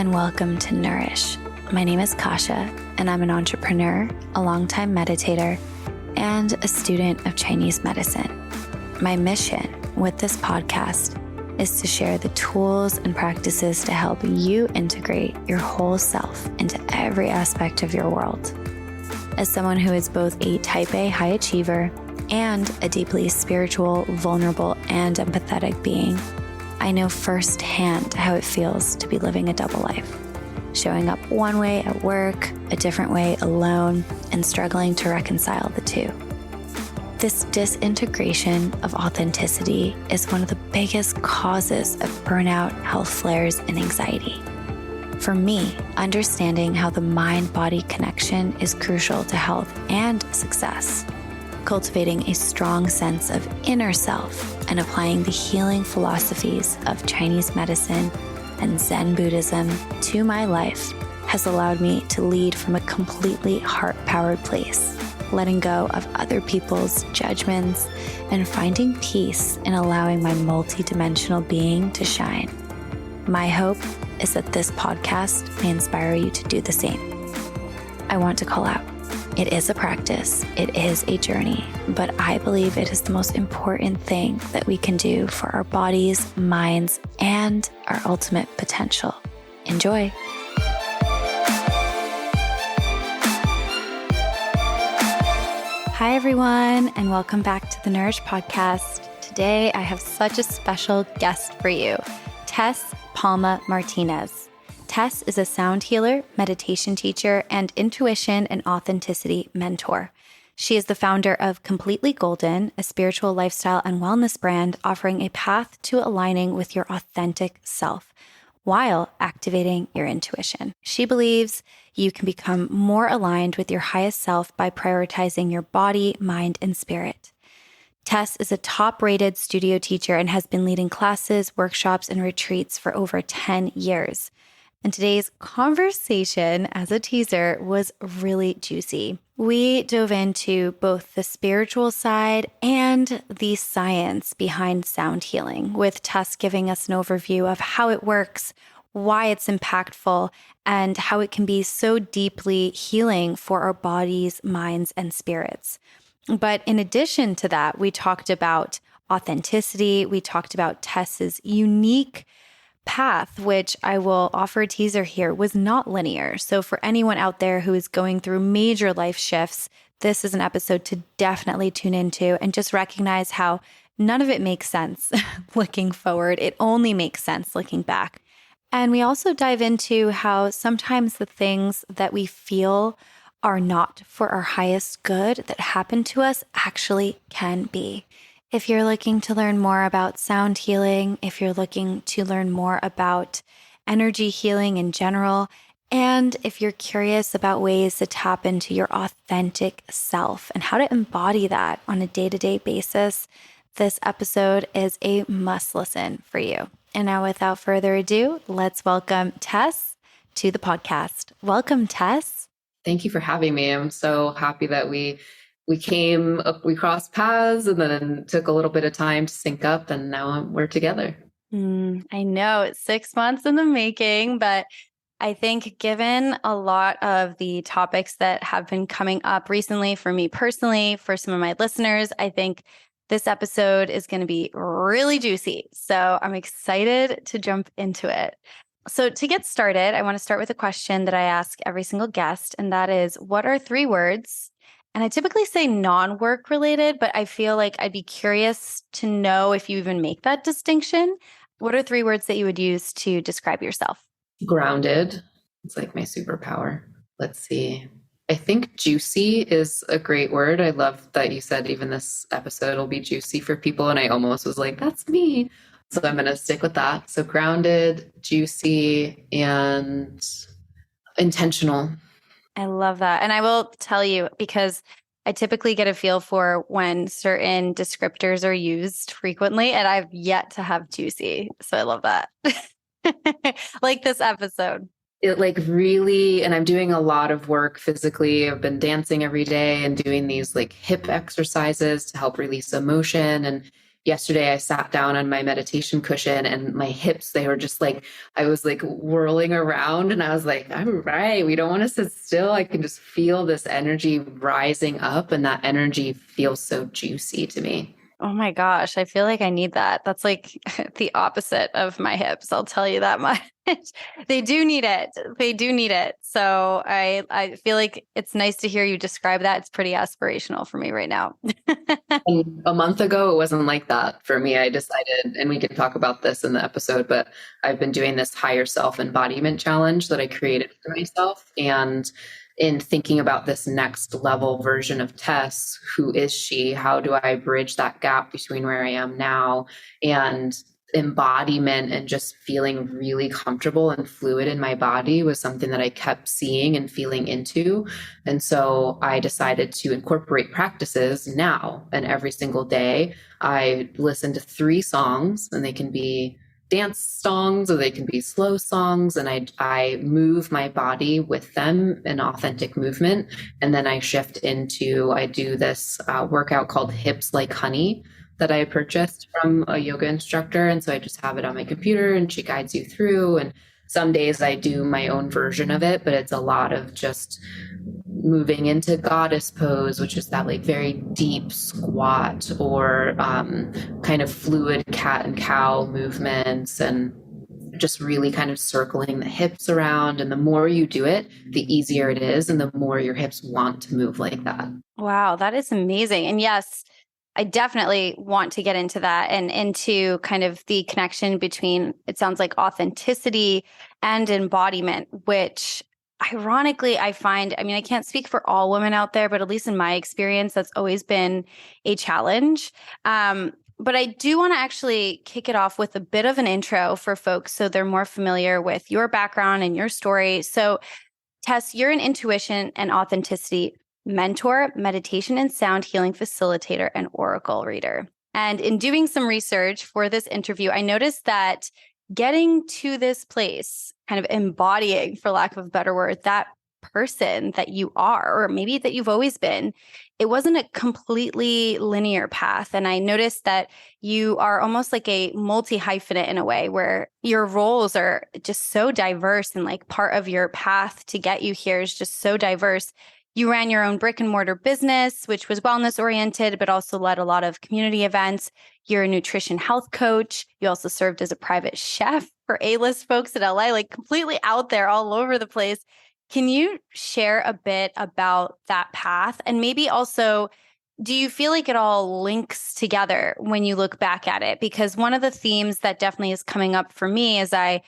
and welcome to Nourish. My name is Kasha, and I'm an entrepreneur, a longtime meditator, and a student of Chinese medicine. My mission with this podcast is to share the tools and practices to help you integrate your whole self into every aspect of your world. As someone who is both a type A high achiever and a deeply spiritual, vulnerable, and empathetic being, I know firsthand how it feels to be living a double life, showing up one way at work, a different way alone, and struggling to reconcile the two. This disintegration of authenticity is one of the biggest causes of burnout, health flares, and anxiety. For me, understanding how the mind-body connection is crucial to health and success, cultivating a strong sense of inner self, and applying the healing philosophies of Chinese medicine and Zen Buddhism to my life has allowed me to lead from a completely heart-powered place, letting go of other people's judgments and finding peace in allowing my multidimensional being to shine. My hope is that this podcast may inspire you to do the same. I want to call out, it is a practice, it is a journey, but I believe it is the most important thing that we can do for our bodies, minds, and our ultimate potential. Enjoy. Hi, everyone, and welcome back to the Nourish podcast. Today, I have such a special guest for you, Tess Palma-Martinez. Tess is a sound healer, meditation teacher, and intuition and authenticity mentor. She is the founder of Completely Golden, a spiritual lifestyle and wellness brand offering a path to aligning with your authentic self while activating your intuition. She believes you can become more aligned with your highest self by prioritizing your body, mind, and spirit. Tess is a top-rated studio teacher and has been leading classes, workshops, and retreats for over 10 years. And today's conversation, as a teaser, was really juicy. We dove into both the spiritual side and the science behind sound healing, with Tess giving us an overview of how it works, why it's impactful, and how it can be so deeply healing for our bodies, minds, and spirits. But in addition to that, we talked about authenticity. We talked about Tess's unique path, which I will offer a teaser here, was not linear. So for anyone out there who is going through major life shifts, this is an episode to definitely tune into and just recognize how none of it makes sense looking forward. It only makes sense looking back. And we also dive into how sometimes the things that we feel are not for our highest good that happen to us actually can be. If you're looking to learn more about sound healing, if you're looking to learn more about energy healing in general, and if you're curious about ways to tap into your authentic self and how to embody that on a day-to-day basis, this episode is a must listen for you. And now without further ado, let's welcome Tess to the podcast. Welcome, Tess. Thank you for having me. I'm so happy that we crossed paths and then took a little bit of time to sync up, and now we're together. I know it's 6 months in the making, but I think given a lot of the topics that have been coming up recently for me personally, for some of my listeners, I think this episode is going to be really juicy. So I'm excited to jump into it. So to get started, I want to start with a question that I ask every single guest, and that is, what are 3 words? And I typically say non-work related, but I feel like I'd be curious to know if you even make that distinction. What are 3 words that you would use to describe yourself? Grounded. It's like my superpower. Let's see. I think juicy is a great word. I love that you said even this episode will be juicy for people. And I almost was like, that's me. So I'm going to stick with that. So grounded, juicy, and intentional. I love that. And I will tell you, because I typically get a feel for when certain descriptors are used frequently, and I've yet to have juicy. So I love that. Like this episode. It like really, and I'm doing a lot of work physically. I've been dancing every day and doing these like hip exercises to help release emotion. And yesterday I sat down on my meditation cushion and my hips, they were just like, I was like whirling around and I was like, I'm right. We don't want to sit still. I can just feel this energy rising up, and that energy feels so juicy to me. Oh my gosh, I feel like I need that. That's like the opposite of my hips. I'll tell you that much. They do need it. They do need it. So I feel like it's nice to hear you describe that. It's pretty aspirational for me right now. And a month ago, it wasn't like that for me. I decided, and we can talk about this in the episode, but I've been doing this higher self embodiment challenge that I created for myself. And in thinking about this next level version of Tess, who is she? How do I bridge that gap between where I am now and embodiment, and just feeling really comfortable and fluid in my body was something that I kept seeing and feeling into. And so I decided to incorporate practices now, and every single day I listen to 3 songs, and they can be dance songs or they can be slow songs, and I move my body with them in authentic movement. And then I shift into, I do this workout called Hips Like Honey that I purchased from a yoga instructor. And so I just have it on my computer and she guides you through. And some days I do my own version of it, but it's a lot of just moving into goddess pose, which is that like very deep squat, or kind of fluid cat and cow movements, and just really kind of circling the hips around. And the more you do it, the easier it is, and the more your hips want to move like that. Wow, that is amazing. And yes, I definitely want to get into that and into kind of the connection between, it sounds like, authenticity and embodiment, which ironically I find, I mean, I can't speak for all women out there, but at least in my experience, that's always been a challenge. But I do want to actually kick it off with a bit of an intro for folks so they're more familiar with your background and your story. So Tess, you're an intuition and authenticity mentor, meditation and sound healing facilitator, and oracle reader. And in doing some research for this interview, I noticed that getting to this place, kind of embodying, for lack of a better word, that person that you are, or maybe that you've always been, it wasn't a completely linear path. And I noticed that you are almost like a multi-hyphenate in a way, where your roles are just so diverse, and like part of your path to get you here is just so diverse. You ran your own brick and mortar business, which was wellness oriented, but also led a lot of community events. You're a nutrition health coach. You also served as a private chef for A-list folks in LA, like completely out there all over the place. Can you share a bit about that path? And maybe also, do you feel like it all links together when you look back at it? Because one of the themes that definitely is coming up for me as I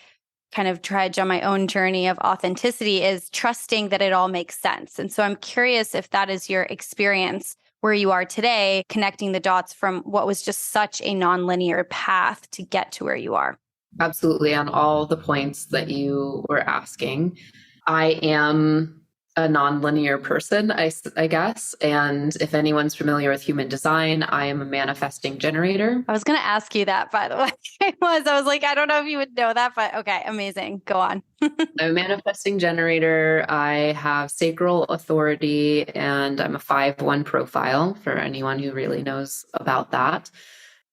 kind of trudge on my own journey of authenticity is trusting that it all makes sense. And so I'm curious if that is your experience where you are today, connecting the dots from what was just such a nonlinear path to get to where you are. Absolutely. On all the points that you were asking, I am a nonlinear person, I guess. And if anyone's familiar with human design, I am a manifesting generator. I was going to ask you that, by the way. I was like, I don't know if you would know that, but okay, amazing. Go on. I'm a manifesting generator. I have sacral authority, and I'm a 5-1 profile for anyone who really knows about that.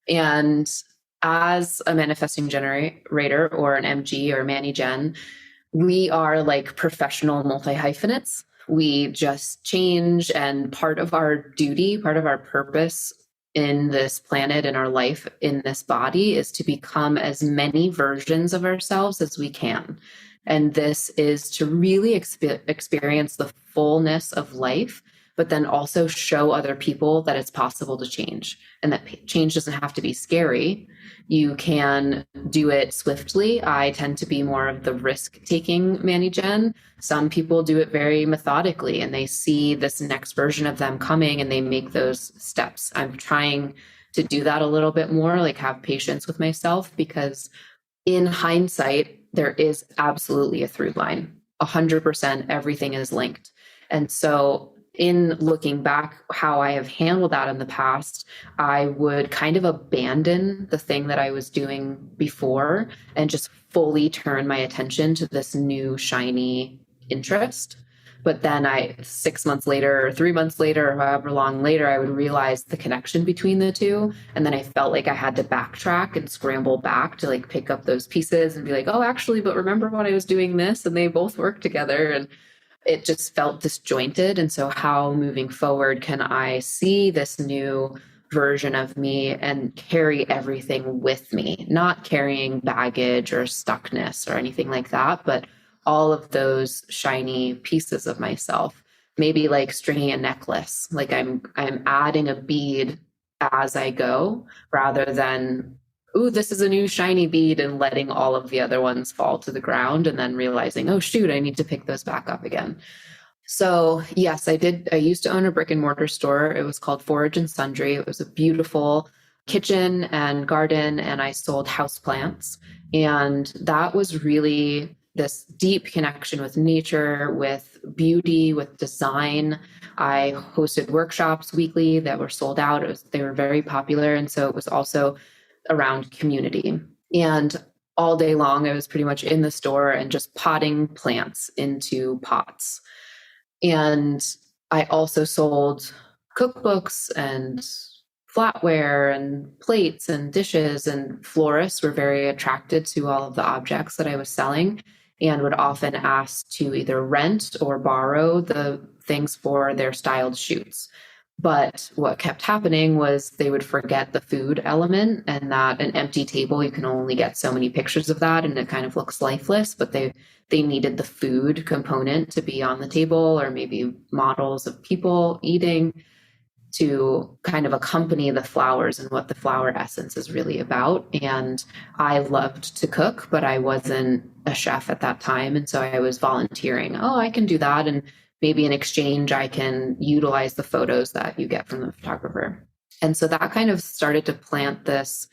And as a manifesting generator, or an MG or Manny Gen, we are like professional multi-hyphenates. We just change, and part of our duty, part of our purpose in this planet, in our life, in this body, is to become as many versions of ourselves as we can. And this is to really experience the fullness of life, but then also show other people that it's possible to change, and that change doesn't have to be scary. You can do it swiftly. I tend to be more of the risk-taking Manny Gen. Some people do it very methodically, and they see this next version of them coming and they make those steps. I'm trying to do that a little bit more, like have patience with myself, because in hindsight, there is absolutely a through line. 100%, everything is linked. And so in looking back, how I have handled that in the past, I would kind of abandon the thing that I was doing before and just fully turn my attention to this new shiny interest. But then 6 months later or 3 months later, or however long later, I would realize the connection between the two. And then I felt like I had to backtrack and scramble back to like pick up those pieces and be like, oh, actually, but remember when I was doing this and they both work together. And it just felt disjointed. And so how moving forward can I see this new version of me and carry everything with me, not carrying baggage or stuckness or anything like that, but all of those shiny pieces of myself, maybe like stringing a necklace, like I'm adding a bead as I go rather than, ooh, this is a new shiny bead, and letting all of the other ones fall to the ground and then realizing, oh, shoot, I need to pick those back up again. So yes, I did. I used to own a brick and mortar store. It was called Forage and Sundry. It was a beautiful kitchen and garden, and I sold houseplants. And that was really this deep connection with nature, with beauty, with design. I hosted workshops weekly that were sold out. They were very popular. And so it was also around community. And all day long, I was pretty much in the store and just potting plants into pots. And I also sold cookbooks and flatware and plates and dishes, and florists were very attracted to all of the objects that I was selling and would often ask to either rent or borrow the things for their styled shoots. But what kept happening was they would forget the food element, and that an empty table, you can only get so many pictures of that and it kind of looks lifeless, but they needed the food component to be on the table, or maybe models of people eating, to kind of accompany the flowers and what the flower essence is really about. And I loved to cook, but I wasn't a chef at that time. And so I was volunteering. Oh, I can do that. And maybe in exchange, I can utilize the photos that you get from the photographer. And so that kind of started to plant this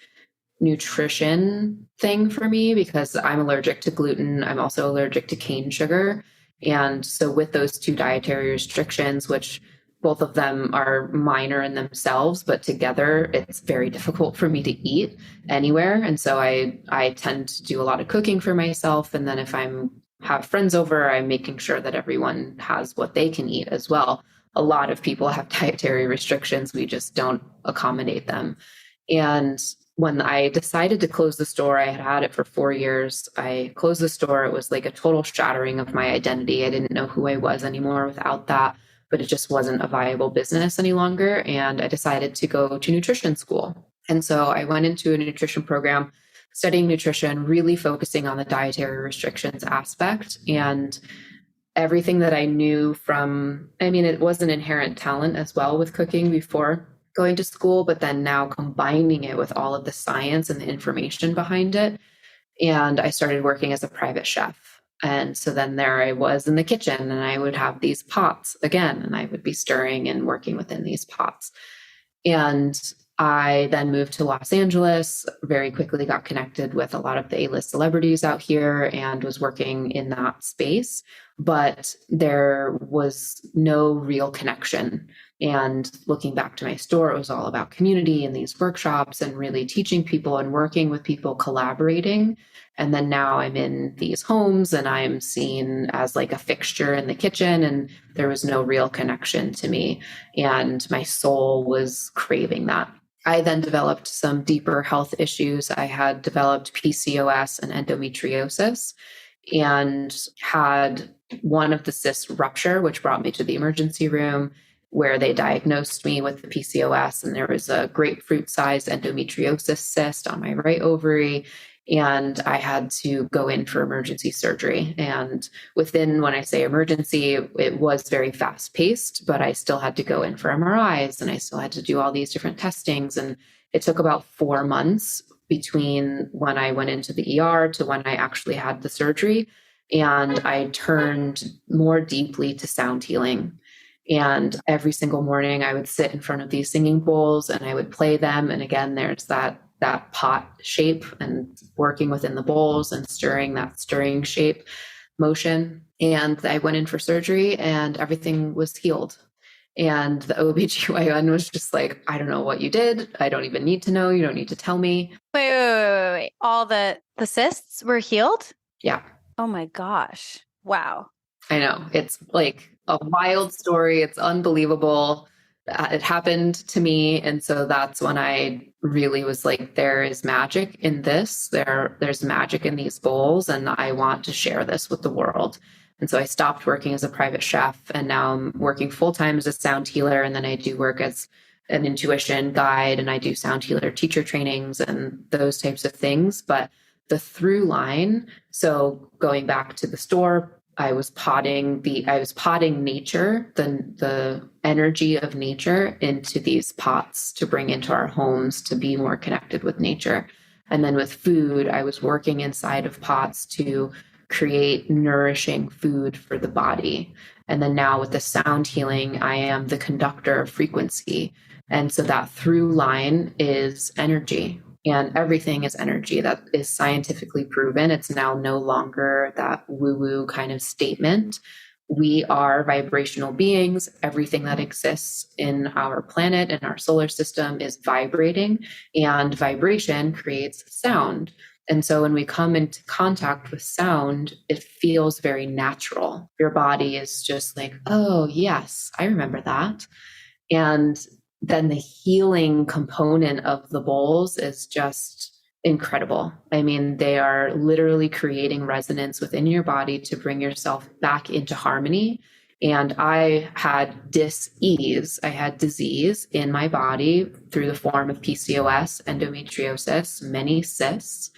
nutrition thing for me, because I'm allergic to gluten. I'm also allergic to cane sugar. And so with those two dietary restrictions, which both of them are minor in themselves, but together it's very difficult for me to eat anywhere. And so I tend to do a lot of cooking for myself. And then if have friends over, I'm making sure that everyone has what they can eat as well. A lot of people have dietary restrictions. We just don't accommodate them. And when I decided to close the store, I had it for 4 years. I closed the store. It was like a total shattering of my identity. I didn't know who I was anymore without that, but it just wasn't a viable business any longer. And I decided to go to nutrition school. And so I went into a nutrition program, studying nutrition, really focusing on the dietary restrictions aspect. And everything that I knew it was an inherent talent as well with cooking before going to school, but then now combining it with all of the science and the information behind it. And I started working as a private chef. And so then there I was in the kitchen, and I would have these pots again, and I would be stirring and working within these pots. And I then moved to Los Angeles, very quickly got connected with a lot of the A-list celebrities out here and was working in that space, but there was no real connection. And looking back to my store, it was all about community and these workshops and really teaching people and working with people, collaborating. And then now I'm in these homes and I'm seen as like a fixture in the kitchen, and there was no real connection to me. And my soul was craving that. I then developed some deeper health issues. I had developed PCOS and endometriosis, and had one of the cysts rupture, which brought me to the emergency room, where they diagnosed me with the PCOS, and there was a grapefruit-sized endometriosis cyst on my right ovary. And I had to go in for emergency surgery. And when I say emergency, it was very fast paced, but I still had to go in for MRIs, and I still had to do all these different testings. And it took about 4 months between when I went into the ER to when I actually had the surgery. And I turned more deeply to sound healing. And every single morning I would sit in front of these singing bowls and I would play them. And again, there's that pot shape and working within the bowls and stirring that stirring shape motion. And I went in for surgery and everything was healed. And the OBGYN was just like, I don't know what you did. I don't even need to know. You don't need to tell me. Wait. All the cysts were healed? Yeah. Oh my gosh. Wow. I know. It's like a wild story. It's unbelievable. It happened to me. And so that's when I really was like, there is magic in this. There's magic in these bowls, and I want to share this with the world. And so I stopped working as a private chef, and now I'm working full time as a sound healer. And then I do work as an intuition guide, and I do sound healer teacher trainings and those types of things. But the through line, so going back to the store, I was potting nature, the energy of nature into these pots to bring into our homes to be more connected with nature. And then with food, I was working inside of pots to create nourishing food for the body. And then now with the sound healing, I am the conductor of frequency. And so that through line is energy. And everything is energy. That is scientifically proven. It's now no longer that woo-woo kind of statement. We are vibrational beings. Everything that exists in our planet and our solar system is vibrating, and vibration creates sound. And so when we come into contact with sound, it feels very natural. Your body is just like, oh, yes, I remember that. And then the healing component of the bowls is just incredible. I mean, they are literally creating resonance within your body to bring yourself back into harmony. And I had dis-ease. I had disease in my body through the form of PCOS, endometriosis, many cysts.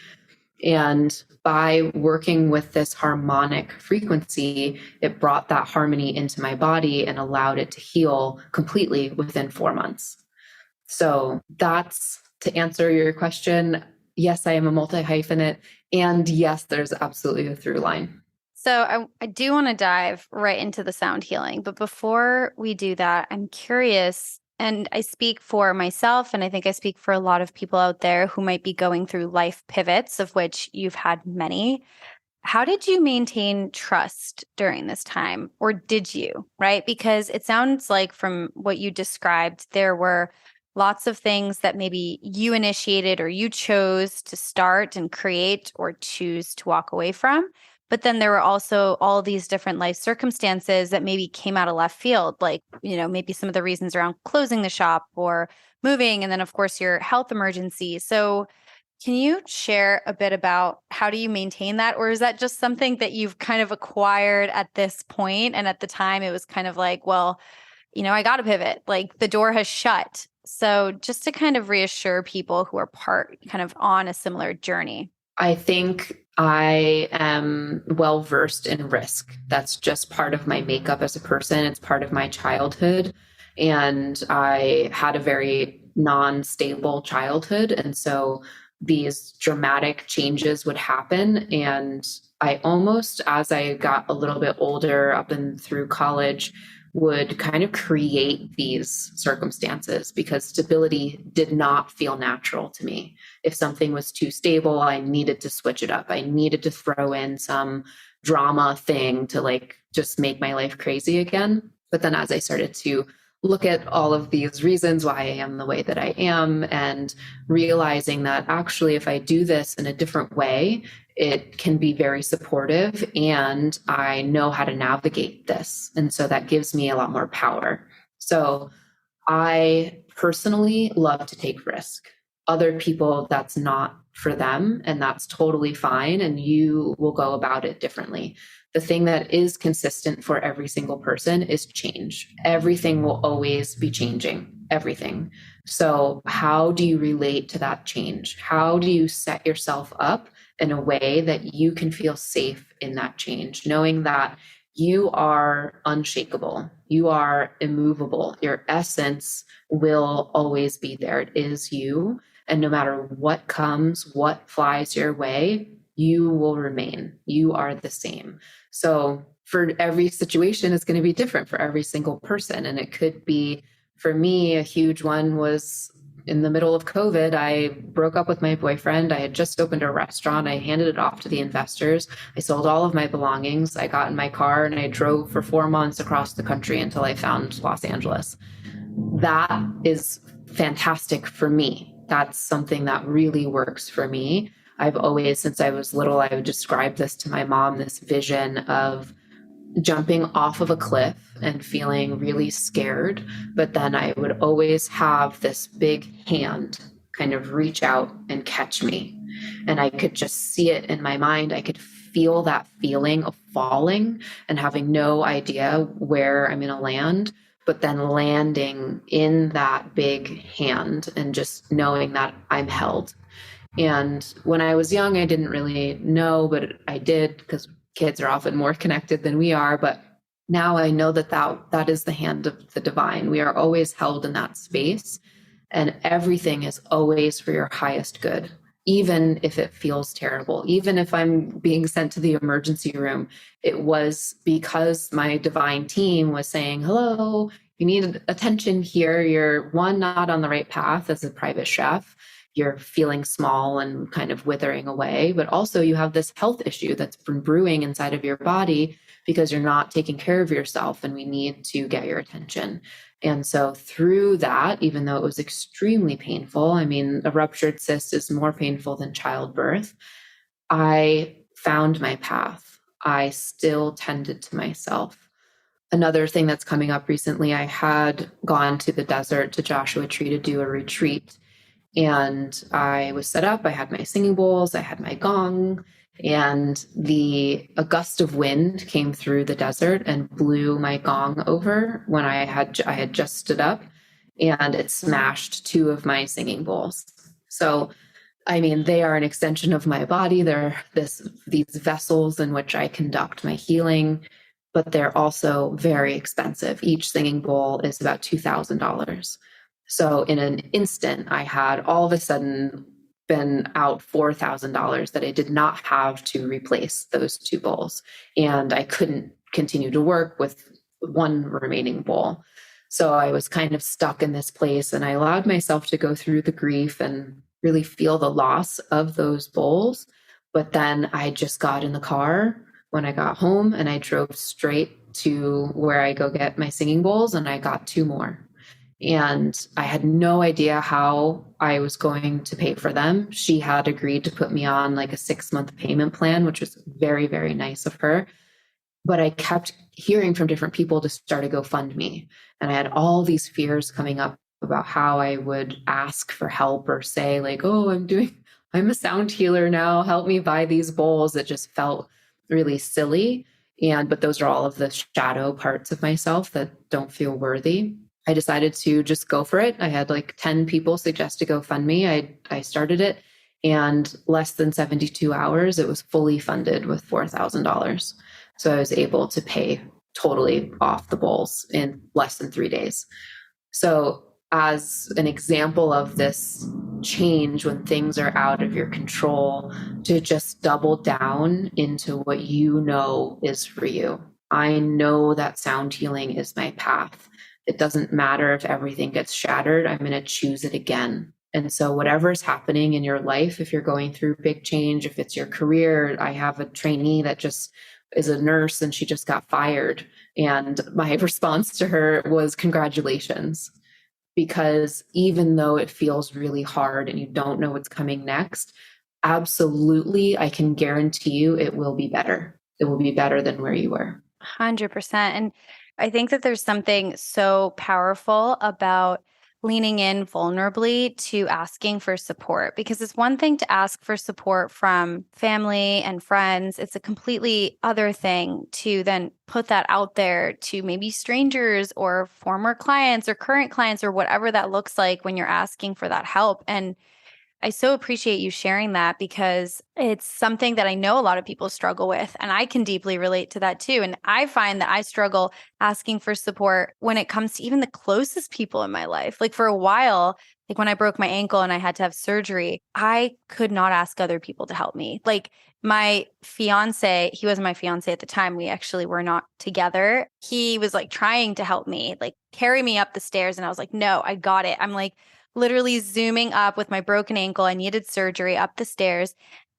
And by working with this harmonic frequency, it brought that harmony into my body and allowed it to heal completely within 4 months. So that's to answer your question. Yes, I am a multi-hyphenate. And yes, there's absolutely a through line. So I do want to dive right into the sound healing. But before we do that, I'm curious, and I speak for myself, and I think I speak for a lot of people out there who might be going through life pivots, of which you've had many. How did you maintain trust during this time? Or did you, right? Because it sounds like from what you described, there were lots of things that maybe you initiated or you chose to start and create or choose to walk away from. But then there were also all these different life circumstances that maybe came out of left field, like, maybe some of the reasons around closing the shop or moving. And then, of course, your health emergency. So can you share a bit about how do you maintain that? Or is that just something that you've kind of acquired at this point? And at the time, it was kind of like, well, I got to pivot, like the door has shut. So just to kind of reassure people who are kind of on a similar journey. I think I am well versed in risk. That's just part of my makeup as a person. It's part of my childhood. And I had a very non-stable childhood. And so these dramatic changes would happen. And I almost, as I got a little bit older, up and through college, would kind of create these circumstances because stability did not feel natural to me. If something was too stable, I needed to switch it up. I needed to throw in some drama thing to like just make my life crazy again. But then as I started to look at all of these reasons why I am the way that I am, and realizing that actually if I do this in a different way, it can be very supportive and I know how to navigate this. And so that gives me a lot more power. So I personally love to take risk. Other people, that's not for them, and that's totally fine. And you will go about it differently. The thing that is consistent for every single person is change. Everything will always be changing, everything. So how do you relate to that change? How do you set yourself up in a way that you can feel safe in that change, knowing that you are unshakable, you are immovable, your essence will always be there. It is you. And no matter what comes, what flies your way, you will remain. You are the same. So for every situation, it's going to be different for every single person. And it could be, for me, a huge one was in the middle of COVID, I broke up with my boyfriend. I had just opened a restaurant. I handed it off to the investors. I sold all of my belongings. I got in my car and I drove for 4 months across the country until I found Los Angeles. That is fantastic for me. That's something that really works for me. I've always, since I was little, I would describe this to my mom, this vision of jumping off of a cliff and feeling really scared. But then I would always have this big hand kind of reach out and catch me. And I could just see it in my mind. I could feel that feeling of falling and having no idea where I'm going to land, but then landing in that big hand and just knowing that I'm held. And when I was young, I didn't really know, but I did, because kids are often more connected than we are. But now I know that is the hand of the divine. We are always held in that space, and everything is always for your highest good, even if it feels terrible. Even if I'm being sent to the emergency room, it was because my divine team was saying, hello, you need attention here. You're not on the right path as a private chef. You're feeling small and kind of withering away, but also you have this health issue that's been brewing inside of your body because you're not taking care of yourself, and we need to get your attention. And so through that, even though it was extremely painful, I mean, a ruptured cyst is more painful than childbirth, I found my path. I still tended to myself. Another thing that's coming up recently, I had gone to the desert, to Joshua Tree, to do a retreat. And I was set up, I had my singing bowls, I had my gong, and a gust of wind came through the desert and blew my gong over when I had just stood up, and it smashed two of my singing bowls. So, I mean, they are an extension of my body. They're these vessels in which I conduct my healing, but they're also very expensive. Each singing bowl is about $2,000. So in an instant, I had all of a sudden been out $4,000 that I did not have to replace those two bowls. And I couldn't continue to work with one remaining bowl. So I was kind of stuck in this place, and I allowed myself to go through the grief and really feel the loss of those bowls. But then I just got in the car when I got home, and I drove straight to where I go get my singing bowls, and I got two more. And I had no idea how I was going to pay for them. She had agreed to put me on like a 6-month payment plan, which was very, very nice of her. But I kept hearing from different people to start a GoFundMe. And I had all these fears coming up about how I would ask for help or say like, oh, I'm a sound healer now, help me buy these bowls. It just felt really silly. But those are all of the shadow parts of myself that don't feel worthy. I decided to just go for it. I had like 10 people suggest to GoFundMe. I started it, and less than 72 hours, it was fully funded with $4,000. So I was able to pay totally off the bowls in less than 3 days. So as an example of this change when things are out of your control, to just double down into what you know is for you. I know that sound healing is my path. It doesn't matter if everything gets shattered, I'm going to choose it again. And so whatever is happening in your life, if you're going through big change, if it's your career, I have a trainee that just is a nurse and she just got fired. And my response to her was congratulations. Because even though it feels really hard and you don't know what's coming next, absolutely, I can guarantee you it will be better. It will be better than where you were. 100%. And I think that there's something so powerful about leaning in vulnerably to asking for support, because it's one thing to ask for support from family and friends. It's a completely other thing to then put that out there to maybe strangers or former clients or current clients or whatever that looks like when you're asking for that help. And I so appreciate you sharing that, because it's something that I know a lot of people struggle with, and I can deeply relate to that too. And I find that I struggle asking for support when it comes to even the closest people in my life. Like for a while, like when I broke my ankle and I had to have surgery, I could not ask other people to help me. Like my fiance, he wasn't my fiance at the time. We actually were not together. He was like trying to help me, like carry me up the stairs. And I was like, no, I got it. I'm like, literally zooming up with my broken ankle. I needed surgery up the stairs.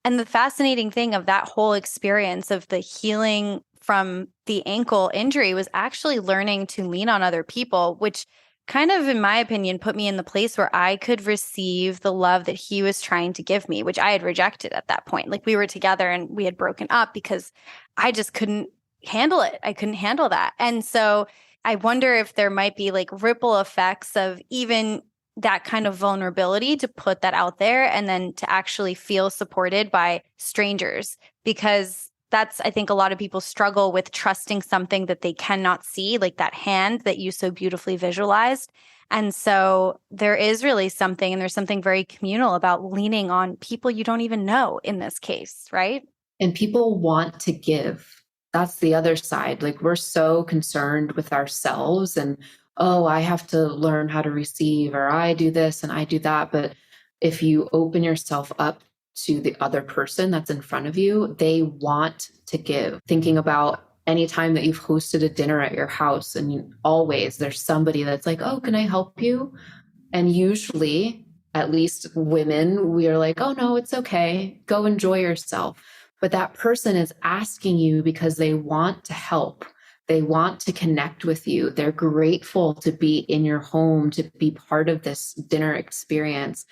And the fascinating thing of that whole experience of the healing from the ankle injury was actually learning to lean on other people, which kind of, in my opinion, put me in the place where I could receive the love that he was trying to give me, which I had rejected at that point. Like we were together and we had broken up because I just couldn't handle it. I couldn't handle that. And so I wonder if there might be like ripple effects of even that kind of vulnerability to put that out there and then to actually feel supported by strangers, because that's, I think a lot of people struggle with trusting something that they cannot see, like that hand that you so beautifully visualized. And so there is really something, and there's something very communal about leaning on people you don't even know in this case, right? And people want to give. That's the other side. Like, we're so concerned with ourselves and, oh, I have to learn how to receive, or I do this and I do that. But if you open yourself up to the other person that's in front of you, they want to give. Thinking about any time that you've hosted a dinner at your house, and always there's somebody that's like, oh, can I help you? And usually, at least women, we are like, oh, no, it's okay. Go enjoy yourself. But that person is asking you because they want to help. They want to connect with you. They're grateful to be in your home, to be part of this dinner experience.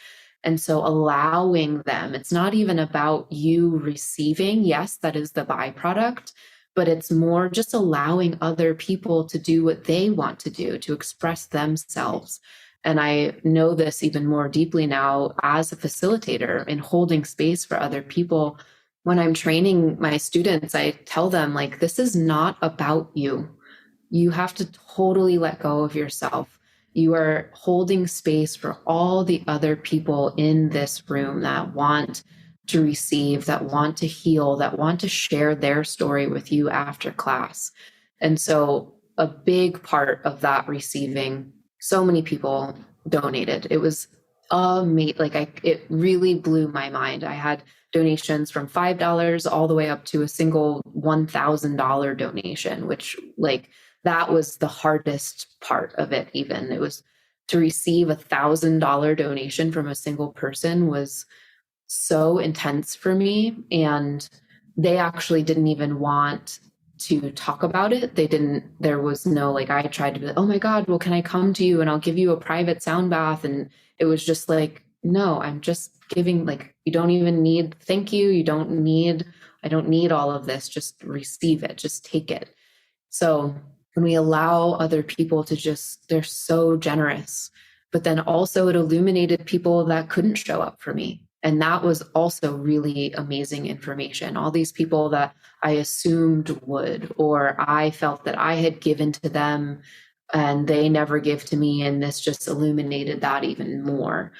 And so allowing them, it's not even about you receiving. Yes, that is the byproduct, but it's more just allowing other people to do what they want to do, to express themselves. And I know this even more deeply now as a facilitator in holding space for other people. When I'm training my students, I tell them, like, this is not about you. You have to totally let go of yourself. You are holding space for all the other people in this room that want to receive, that want to heal, that want to share their story with you after class. And so a big part of that receiving, so many people donated. It was amazing. It really blew my mind. I had donations from $5 all the way up to a single $1,000 donation, which, like, that was the hardest part of it. Even it was to receive $1,000 donation from a single person was so intense for me. And they actually didn't even want to talk about it. There was no, like, I tried to be like, oh my God, well, can I come to you and I'll give you a private sound bath? And it was just like, no, I'm just giving, like, you don't even need, thank you. I don't need all of this. Just receive it. Just take it. So when we allow other people to they're so generous, but then also it illuminated people that couldn't show up for me. And that was also really amazing information. All these people that I assumed would, or I felt that I had given to them and they never give to me. And this just illuminated that even more.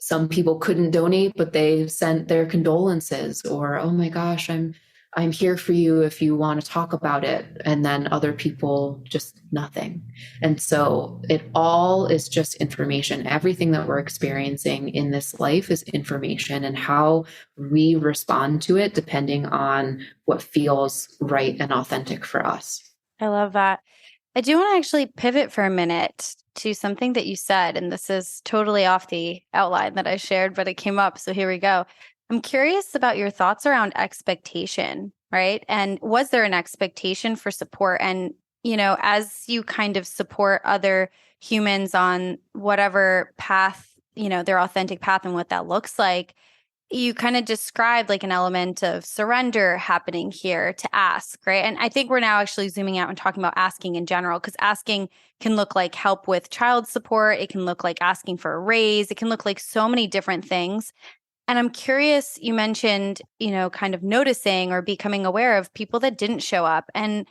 Some people couldn't donate, but they sent their condolences, or, oh my gosh, I'm here for you if you want to talk about it. And then other people, just nothing. And so it all is just information. Everything that we're experiencing in this life is information, and how we respond to it depending on what feels right and authentic for us. I love that. I do want to actually pivot for a minute to something that you said, and this is totally off the outline that I shared, but it came up. So here we go. I'm curious about your thoughts around expectation, right? And was there an expectation for support? And, as you kind of support other humans on whatever path, their authentic path and what that looks like, you kind of described like an element of surrender happening here to ask, right? And I think we're now actually zooming out and talking about asking in general, because asking can look like help with child support. It can look like asking for a raise. It can look like so many different things. And I'm curious, you mentioned, kind of noticing or becoming aware of people that didn't show up. And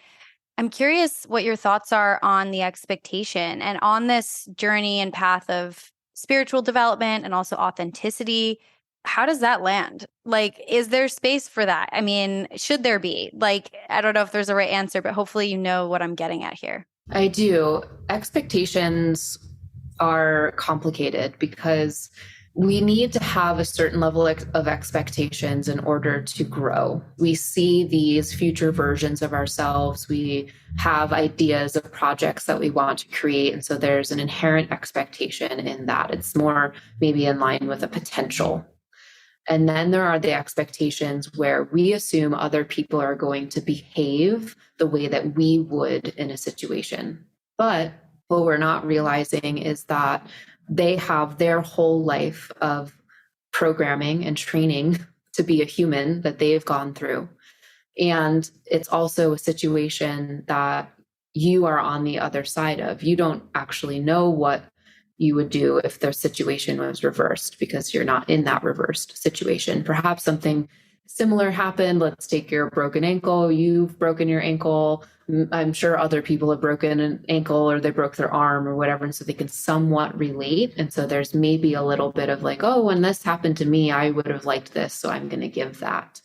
I'm curious what your thoughts are on the expectation and on this journey and path of spiritual development and also authenticity. How does that land? Like, is there space for that? I mean, should there be? Like, I don't know if there's a right answer, but hopefully you know what I'm getting at here. I do. Expectations are complicated because we need to have a certain level of expectations in order to grow. We see these future versions of ourselves. We have ideas of projects that we want to create. And so there's an inherent expectation in that. It's more maybe in line with a potential. And then there are the expectations where we assume other people are going to behave the way that we would in a situation. But what we're not realizing is that they have their whole life of programming and training to be a human that they've gone through. And it's also a situation that you are on the other side of. You don't actually know what you would do if the situation was reversed because you're not in that reversed situation. Perhaps something similar happened. Let's take your broken ankle. You've broken your ankle. I'm sure other people have broken an ankle or they broke their arm or whatever. And so they can somewhat relate. And so there's maybe a little bit of like, oh, when this happened to me, I would have liked this. So I'm going to give that.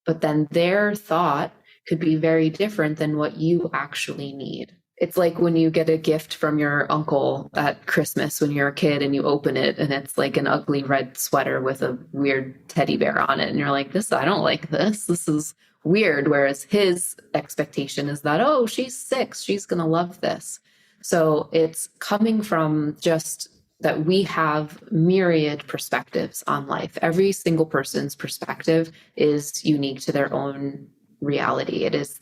But then their thought could be very different than what you actually need. It's like when you get a gift from your uncle at Christmas when you're a kid and you open it and it's like an ugly red sweater with a weird teddy bear on it. And you're like, I don't like this. This is weird. Whereas his expectation is that, oh, she's 6. She's going to love this. So it's coming from just that we have myriad perspectives on life. Every single person's perspective is unique to their own reality. It is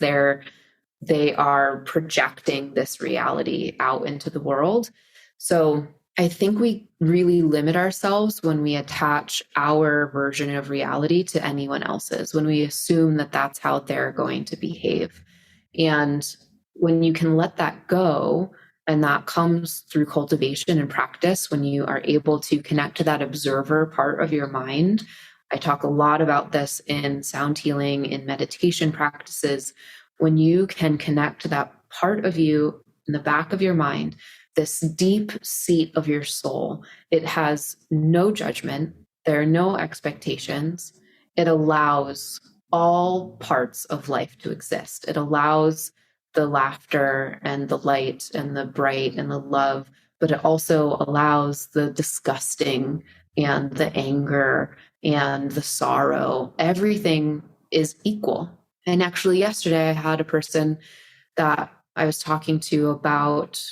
they are projecting this reality out into the world. So I think we really limit ourselves when we attach our version of reality to anyone else's, when we assume that that's how they're going to behave. And when you can let that go, and that comes through cultivation and practice, when you are able to connect to that observer part of your mind. I talk a lot about this in sound healing, in meditation practices. When you can connect to that part of you in the back of your mind, this deep seat of your soul, it has no judgment. There are no expectations. It allows all parts of life to exist. It allows the laughter and the light and the bright and the love, but it also allows the disgusting and the anger and the sorrow. Everything is equal. And actually yesterday I had a person that I was talking to about,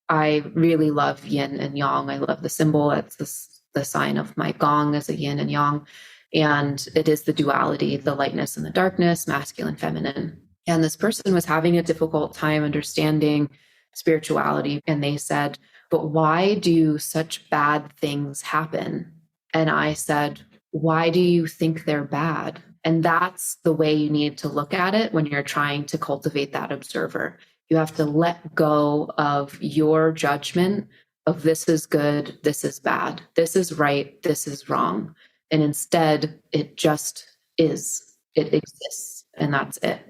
I really love yin and yang. I love the symbol. It's the sign of my gong as a yin and yang. And it is the duality, the lightness and the darkness, masculine, feminine. And this person was having a difficult time understanding spirituality. And they said, but why do such bad things happen? And I said, why do you think they're bad? And that's the way you need to look at it when you're trying to cultivate that observer. You have to let go of your judgment of this is good, this is bad, this is right, this is wrong. And instead, it just is. It exists, and that's it.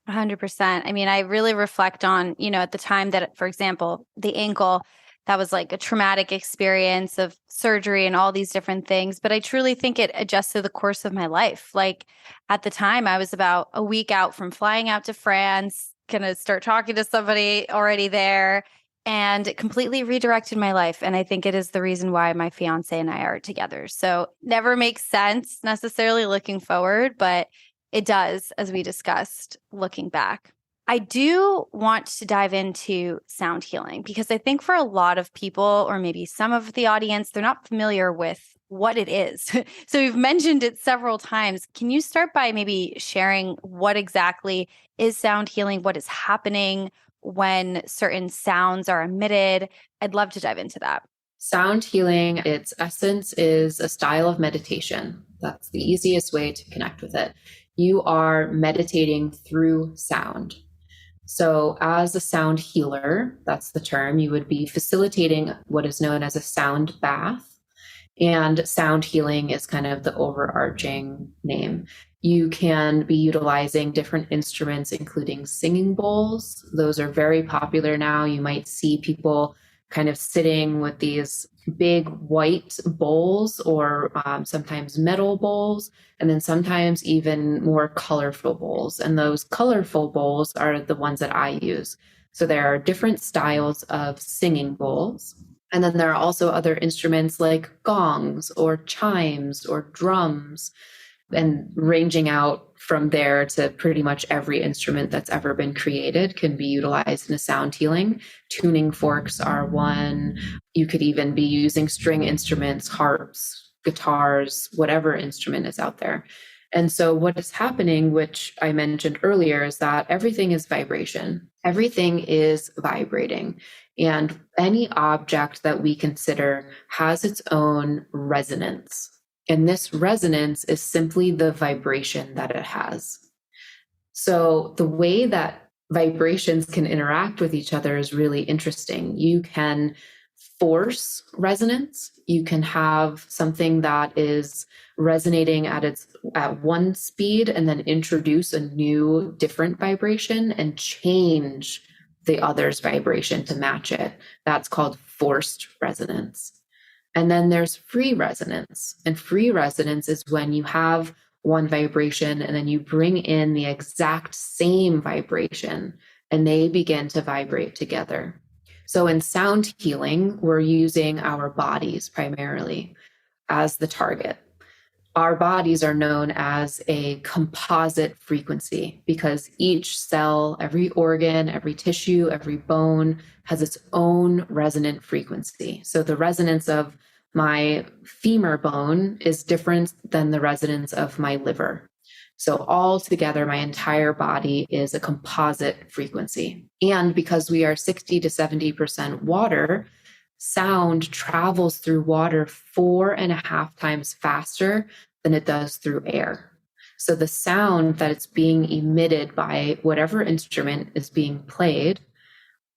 100%. I mean, I really reflect on, at the time that, for example, the ankle, that was like a traumatic experience of surgery and all these different things. But I truly think it adjusted the course of my life. Like at the time, I was about a week out from flying out to France, going to start talking to somebody already there. And it completely redirected my life. And I think it is the reason why my fiance and I are together. So never makes sense necessarily looking forward, but it does, as we discussed, looking back. I do want to dive into sound healing because I think for a lot of people, or maybe some of the audience, they're not familiar with what it is. So we've mentioned it several times. Can you start by maybe sharing what exactly is sound healing? What is happening when certain sounds are emitted? I'd love to dive into that. Sound healing, its essence is a style of meditation. That's the easiest way to connect with it. You are meditating through sound. So as a sound healer, that's the term, you would be facilitating what is known as a sound bath. And sound healing is kind of the overarching name. You can be utilizing different instruments, including singing bowls. Those are very popular now. You might see people kind of sitting with these big white bowls or sometimes metal bowls, and then sometimes even more colorful bowls. And those colorful bowls are the ones that I use. So there are different styles of singing bowls. And then there are also other instruments like gongs or chimes or drums, and ranging out from there to pretty much every instrument that's ever been created can be utilized in a sound healing. Tuning forks are one. You could even be using string instruments, harps, guitars, whatever instrument is out there. And so what is happening, which I mentioned earlier, is that everything is vibration. Everything is vibrating. And any object that we consider has its own resonance. And this resonance is simply the vibration that it has. So the way that vibrations can interact with each other is really interesting. You can force resonance. You can have something that is resonating at one speed and then introduce a new different vibration and change the other's vibration to match it. That's called forced resonance. And then there's free resonance. And free resonance is when you have one vibration and then you bring in the exact same vibration and they begin to vibrate together. So in sound healing, we're using our bodies primarily as the target. Our bodies are known as a composite frequency because each cell, every organ, every tissue, every bone has its own resonant frequency. So the resonance of my femur bone is different than the resonance of my liver. So all together, my entire body is a composite frequency. And because we are 60 to 70% water, sound travels through water 4.5 times faster than it does through air. So the sound that it's being emitted by whatever instrument is being played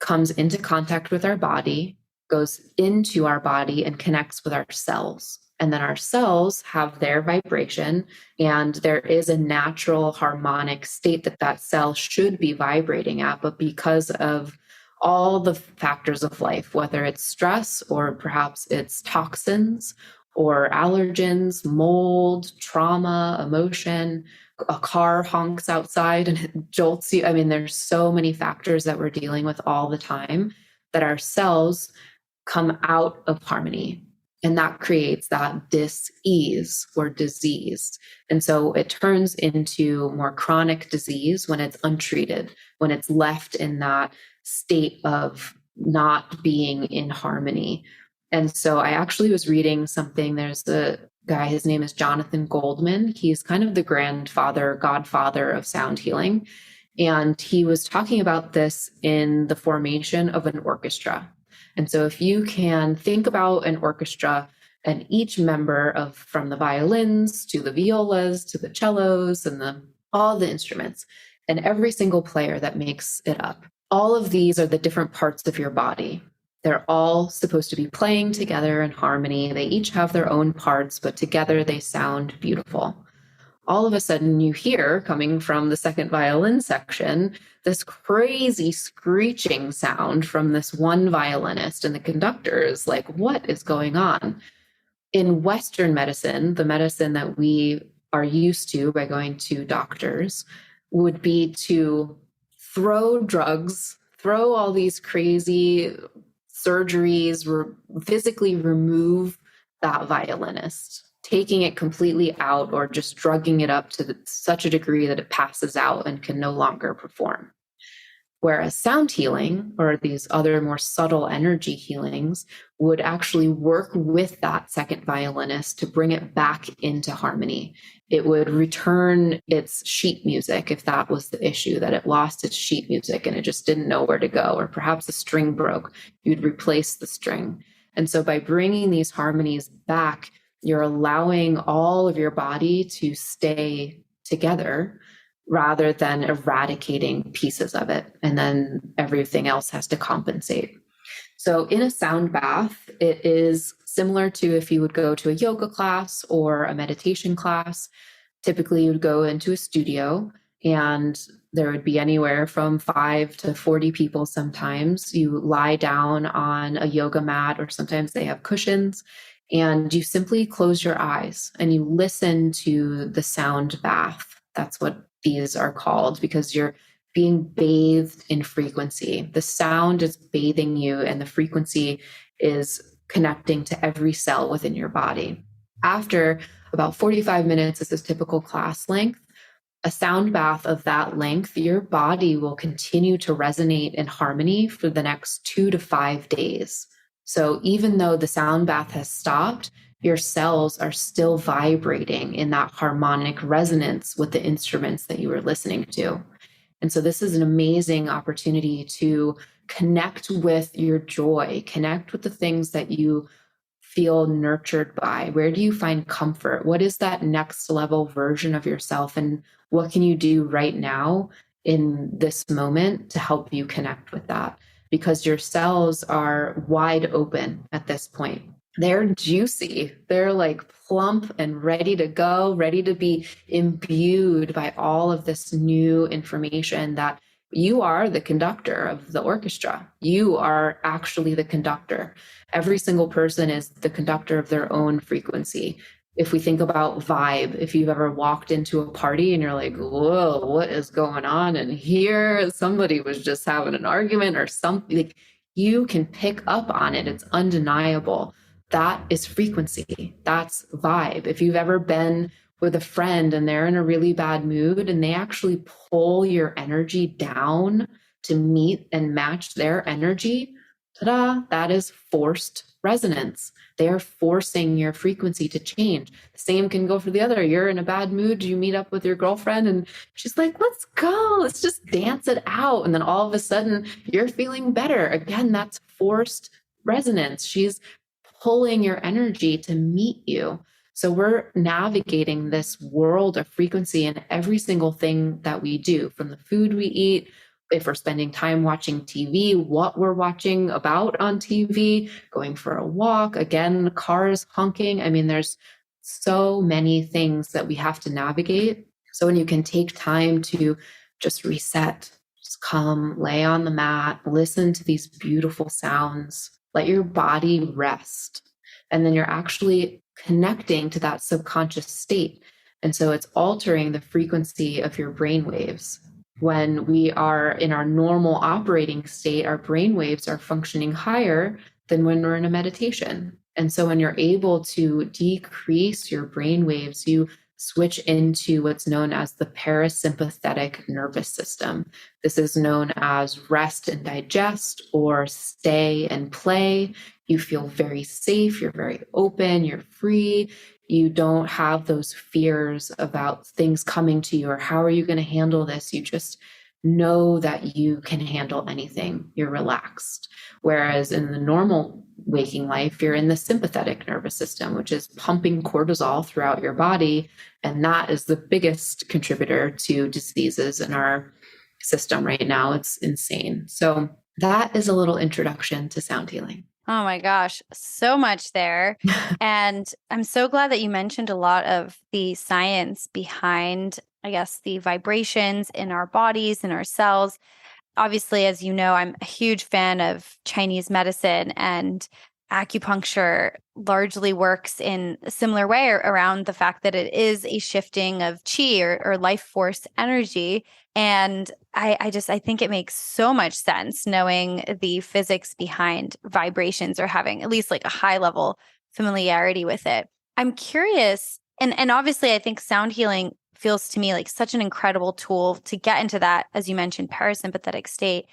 comes into contact with our body, goes into our body and connects with our cells. And then our cells have their vibration, and there is a natural harmonic state that that cell should be vibrating at. But because of all the factors of life, whether it's stress or perhaps it's toxins or allergens, mold, trauma, emotion, a car honks outside and it jolts you. I mean, there's so many factors that we're dealing with all the time that our cells come out of harmony. And that creates that dis-ease or disease. And so it turns into more chronic disease when it's untreated, when it's left in that state of not being in harmony. And so I actually was reading something. There's a guy, his name is Jonathan Goldman. He's kind of the godfather of sound healing. And he was talking about this in the formation of an orchestra. And so if you can think about an orchestra and each member from the violins to the violas to the cellos and all the instruments and every single player that makes it up, all of these are the different parts of your body. They're all supposed to be playing together in harmony. They each have their own parts, but together they sound beautiful. All of a sudden you hear, coming from the second violin section, this crazy screeching sound from this one violinist, and the conductor is like, what is going on? In Western medicine, the medicine that we are used to by going to doctors would be to throw drugs, throw all these crazy surgeries, physically remove that violinist, taking it completely out or just drugging it up to such a degree that it passes out and can no longer perform. Whereas sound healing or these other more subtle energy healings would actually work with that second violinist to bring it back into harmony. It would return its sheet music if that was the issue, that it lost its sheet music and it just didn't know where to go, or perhaps a string broke, you'd replace the string. And so by bringing these harmonies back, you're allowing all of your body to stay together rather than eradicating pieces of it. And then everything else has to compensate. So in a sound bath, it is similar to if you would go to a yoga class or a meditation class. Typically, you would go into a studio and there would be anywhere from 5 to 40 people sometimes. You lie down on a yoga mat, or sometimes they have cushions, and you simply close your eyes and you listen to the sound bath. That's what these are called, because you're being bathed in frequency. The sound is bathing you and the frequency is connecting to every cell within your body. After about 45 minutes, this is typical class length, a sound bath of that length, your body will continue to resonate in harmony for the next 2 to 5 days. So even though the sound bath has stopped, your cells are still vibrating in that harmonic resonance with the instruments that you were listening to. And so this is an amazing opportunity to connect with your joy, connect with the things that you feel nurtured by? Where do you find comfort? What is that next level version of yourself? And what can you do right now in this moment to help you connect with that? Because your cells are wide open at this point. They're juicy. They're like plump and ready to go, ready to be imbued by all of this new information that you are the conductor of the orchestra. You are actually the conductor. Every single person is the conductor of their own frequency. If we think about vibe, if you've ever walked into a party and you're like, whoa, what is going on in here? Somebody was just having an argument or something. Like, you can pick up on it. It's undeniable. That is frequency. That's vibe. If you've ever been with a friend and they're in a really bad mood and they actually pull your energy down to meet and match their energy, ta-da, that is forced resonance. They're forcing your frequency to change. The same can go for the other. You're in a bad mood. You meet up with your girlfriend and she's like, let's go. Let's just dance it out. And then all of a sudden you're feeling better. Again, that's forced resonance. She's pulling your energy to meet you. So we're navigating this world of frequency in every single thing that we do, from the food we eat, if we're spending time watching TV, what we're watching about on TV, going for a walk, again, cars honking. I mean, there's so many things that we have to navigate. So when you can take time to just reset, just come, lay on the mat, listen to these beautiful sounds, let your body rest. And then you're actually connecting to that subconscious state. And so it's altering the frequency of your brain waves. When we are in our normal operating state, our brain waves are functioning higher than when we're in a meditation. And so when you're able to decrease your brain waves, you switch into what's known as the parasympathetic nervous system. This is known as rest and digest, or stay and play. You feel very safe, you're very open, you're free. You don't have those fears about things coming to you or how are you going to handle this. You just know that you can handle anything. You're relaxed. Whereas in the normal waking life, you're in the sympathetic nervous system, which is pumping cortisol throughout your body. And that is the biggest contributor to diseases in our system right now. It's insane. So that is a little introduction to sound healing. Oh my gosh, so much there. And I'm so glad that you mentioned a lot of the science behind, I guess, the vibrations in our bodies and our cells. Obviously, as you know, I'm a huge fan of Chinese medicine, and acupuncture largely works in a similar way around the fact that it is a shifting of qi or life force energy. And I think it makes so much sense knowing the physics behind vibrations, or having at least like a high level familiarity with it. I'm curious, and obviously I think sound healing feels to me like such an incredible tool to get into that, as you mentioned, parasympathetic state.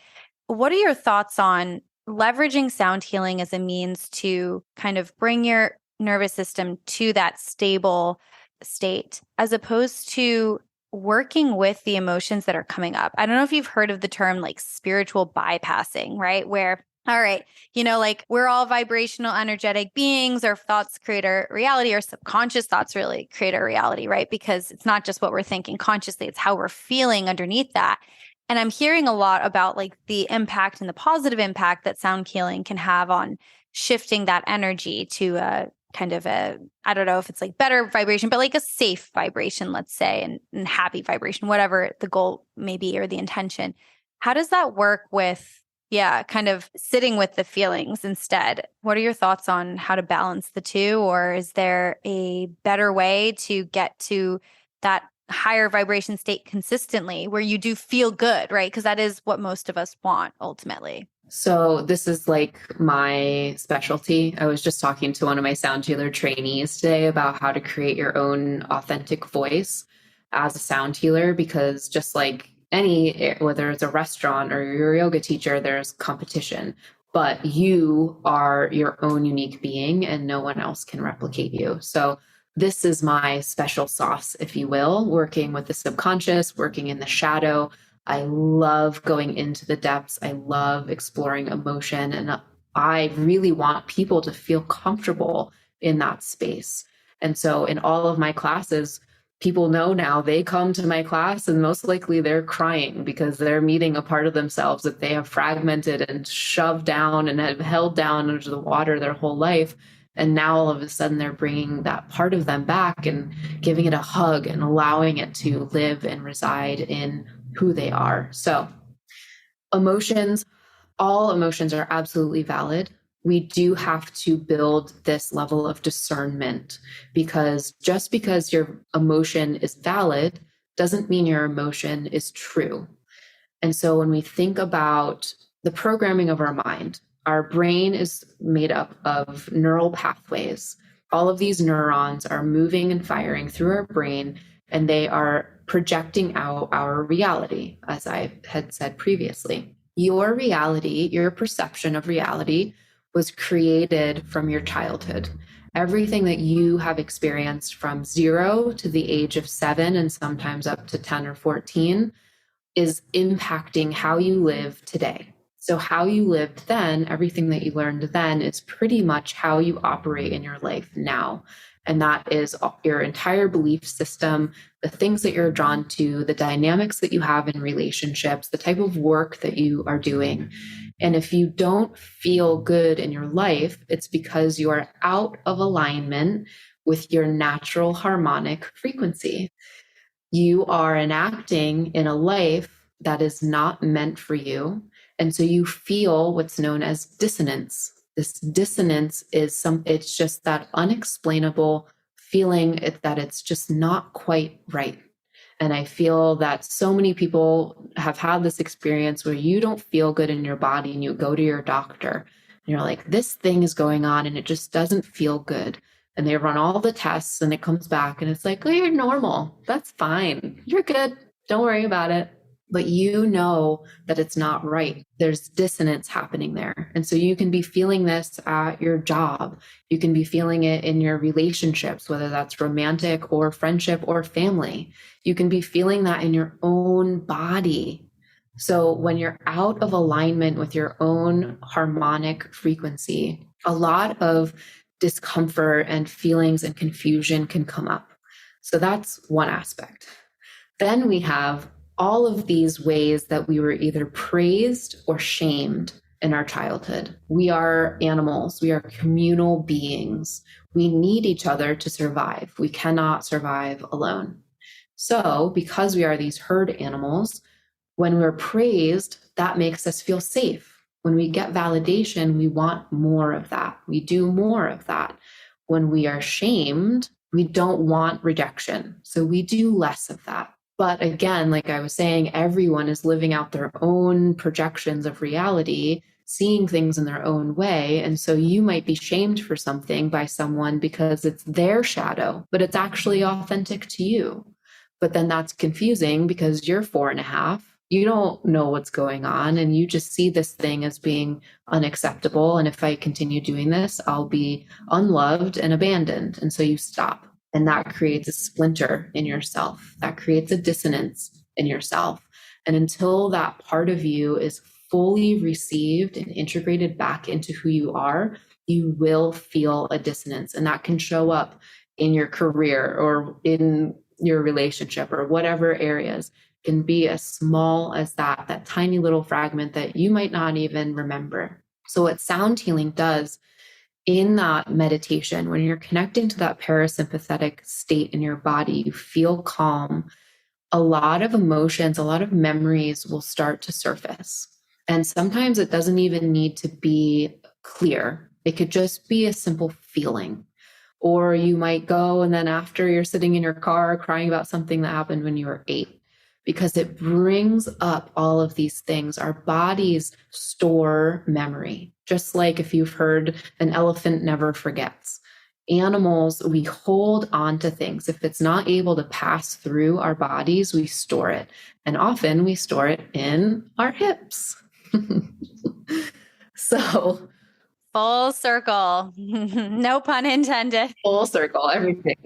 What are your thoughts on leveraging sound healing as a means to kind of bring your nervous system to that stable state, as opposed to working with the emotions that are coming up? I don't know if you've heard of the term like spiritual bypassing, right? Where, all right, like we're all vibrational, energetic beings. Our thoughts create our reality. Our subconscious thoughts really create our reality, right? Because it's not just what we're thinking consciously, it's how we're feeling underneath that. And I'm hearing a lot about like the impact and the positive impact that sound healing can have on shifting that energy to a kind of I don't know if it's like better vibration, but like a safe vibration, let's say, and happy vibration, whatever the goal may be or the intention. How does that work with, kind of sitting with the feelings instead? What are your thoughts on how to balance the two? Or is there a better way to get to that higher vibration state consistently where you do feel good, right? Because that is what most of us want ultimately. So this is like my specialty. I was just talking to one of my sound healer trainees today about how to create your own authentic voice as a sound healer, because just like whether it's a restaurant or you're a yoga teacher, there's competition, but you are your own unique being and no one else can replicate you. So this is my special sauce, if you will, working with the subconscious, working in the shadow. I love going into the depths. I love exploring emotion and I really want people to feel comfortable in that space. And so in all of my classes, people know now they come to my class and most likely they're crying because they're meeting a part of themselves that they have fragmented and shoved down and have held down under the water their whole life. And now all of a sudden they're bringing that part of them back and giving it a hug and allowing it to live and reside in who they are. So emotions, all emotions are absolutely valid. We do have to build this level of discernment, because just because your emotion is valid doesn't mean your emotion is true. And so when we think about the programming of our mind, our brain is made up of neural pathways. All of these neurons are moving and firing through our brain, and they are projecting out our reality, as I had said previously. Your reality, your perception of reality, was created from your childhood. Everything that you have experienced from 0 to the age of 7 and sometimes up to 10 or 14 is impacting how you live today. So how you lived then, everything that you learned then, is pretty much how you operate in your life now. And that is your entire belief system, the things that you're drawn to, the dynamics that you have in relationships, the type of work that you are doing. And if you don't feel good in your life, it's because you are out of alignment with your natural harmonic frequency. You are enacting in a life that is not meant for you. And so you feel what's known as dissonance. This dissonance is it's just that unexplainable feeling that it's just not quite right. And I feel that so many people have had this experience where you don't feel good in your body and you go to your doctor and you're like, this thing is going on and it just doesn't feel good. And they run all the tests and it comes back and it's like, oh, you're normal. That's fine. You're good. Don't worry about it. But you know that it's not right. There's dissonance happening there. And so you can be feeling this at your job. You can be feeling it in your relationships, whether that's romantic or friendship or family. You can be feeling that in your own body. So when you're out of alignment with your own harmonic frequency, a lot of discomfort and feelings and confusion can come up. So that's one aspect. Then we have all of these ways that we were either praised or shamed in our childhood. We are animals. We are communal beings. We need each other to survive. We cannot survive alone. So because we are these herd animals, when we're praised, that makes us feel safe. When we get validation, we want more of that. We do more of that. When we are shamed, we don't want rejection. So we do less of that. But again, like I was saying, everyone is living out their own projections of reality, seeing things in their own way. And so you might be shamed for something by someone because it's their shadow, but it's actually authentic to you. But then that's confusing because you're 4.5. You don't know what's going on and you just see this thing as being unacceptable. And if I continue doing this, I'll be unloved and abandoned. And so you stop. And that creates a splinter in yourself. That creates a dissonance in yourself. And until that part of you is fully received and integrated back into who you are, you will feel a dissonance. And that can show up in your career or in your relationship or whatever areas. Can be as small as that tiny little fragment that you might not even remember. So what sound healing does in that meditation, when you're connecting to that parasympathetic state in your body, you feel calm, a lot of emotions, a lot of memories will start to surface. And sometimes it doesn't even need to be clear. It could just be a simple feeling. Or you might go and then after you're sitting in your car crying about something that happened when you were 8. Because it brings up all of these things. Our bodies store memory. Just like if you've heard an elephant never forgets. Animals, we hold on to things. If it's not able to pass through our bodies, we store it. And often we store it in our hips. So full circle. No pun intended. Full circle, everything.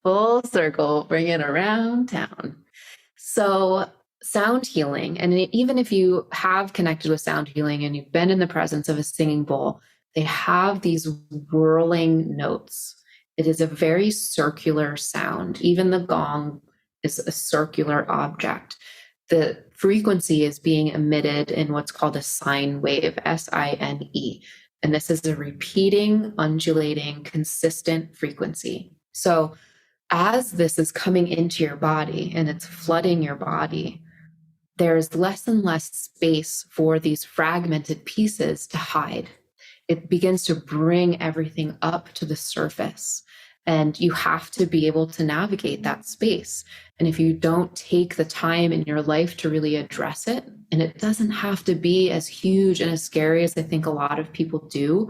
Full circle, bring it around town. So sound healing, and even if you have connected with sound healing and you've been in the presence of a singing bowl, they have these whirling notes. It is a very circular sound. Even the gong is a circular object. The frequency is being emitted in what's called a sine wave, SINE. And this is a repeating, undulating, consistent frequency. So as this is coming into your body and it's flooding your body, there's less and less space for these fragmented pieces to hide. It begins to bring everything up to the surface. And you have to be able to navigate that space. And if you don't take the time in your life to really address it, and it doesn't have to be as huge and as scary as I think a lot of people do,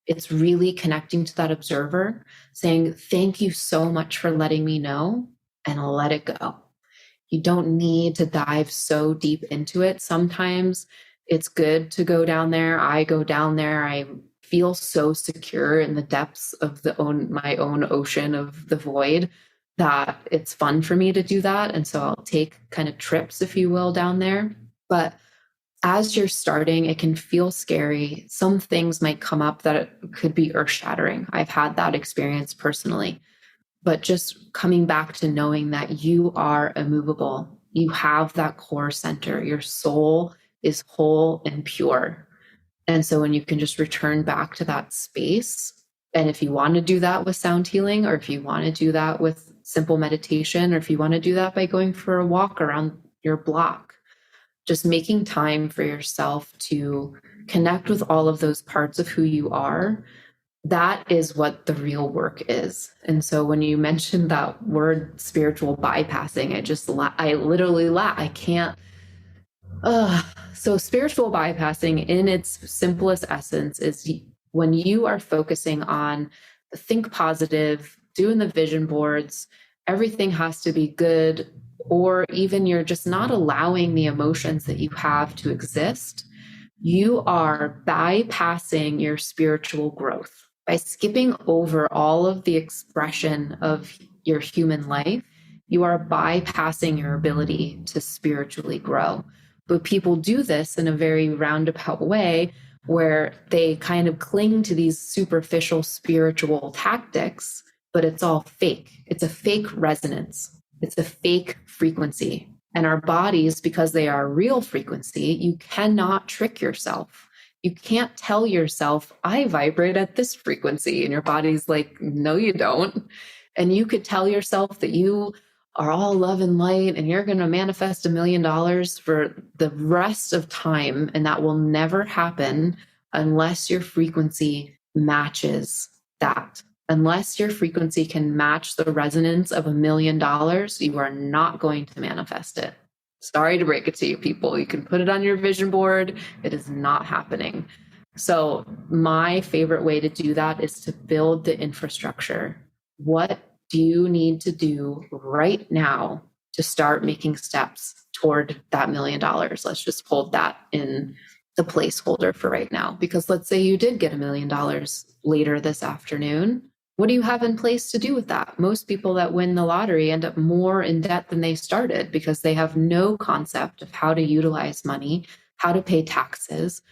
it's really connecting to that observer, saying, thank you so much for letting me know, and let it go. You don't need to dive so deep into it. Sometimes it's good to go down there. I go down there. I feel so secure in the depths of my own ocean of the void that it's fun for me to do that. And so I'll take kind of trips, if you will, down there. But as you're starting, it can feel scary. Some things might come up that could be earth-shattering. I've had that experience personally. But just coming back to knowing that you are immovable. You have that core center. Your soul is whole and pure. And so when you can just return back to that space, and if you want to do that with sound healing, or if you want to do that with simple meditation, or if you want to do that by going for a walk around your block, just making time for yourself to connect with all of those parts of who you are, that is what the real work is. And so when you mentioned that word spiritual bypassing, I literally laugh. I can't. So spiritual bypassing in its simplest essence is when you are focusing on the think positive, doing the vision boards, everything has to be good, or even you're just not allowing the emotions that you have to exist. You are bypassing your spiritual growth by skipping over all of the expression of your human life. You are bypassing your ability to spiritually grow. But people do this in a very roundabout way where they kind of cling to these superficial spiritual tactics, but it's all fake. It's a fake resonance. It's a fake frequency. And our bodies, because they are real frequency, you cannot trick yourself. You can't tell yourself, I vibrate at this frequency. And your body's like, no, you don't. And you could tell yourself that you are all love and light and you're going to manifest $1 million for the rest of time. And that will never happen unless your frequency matches that. Unless your frequency can match the resonance of $1 million, you are not going to manifest it. Sorry to break it to you, people. You can put it on your vision board. It is not happening. So my favorite way to do that is to build the infrastructure. What do you need to do right now to start making steps toward that $1 million? Let's just hold that in the placeholder for right now. Because let's say you did get $1 million later this afternoon. What do you have in place to do with that? Most people that win the lottery end up more in debt than they started because they have no concept of how to utilize money, how to pay taxes,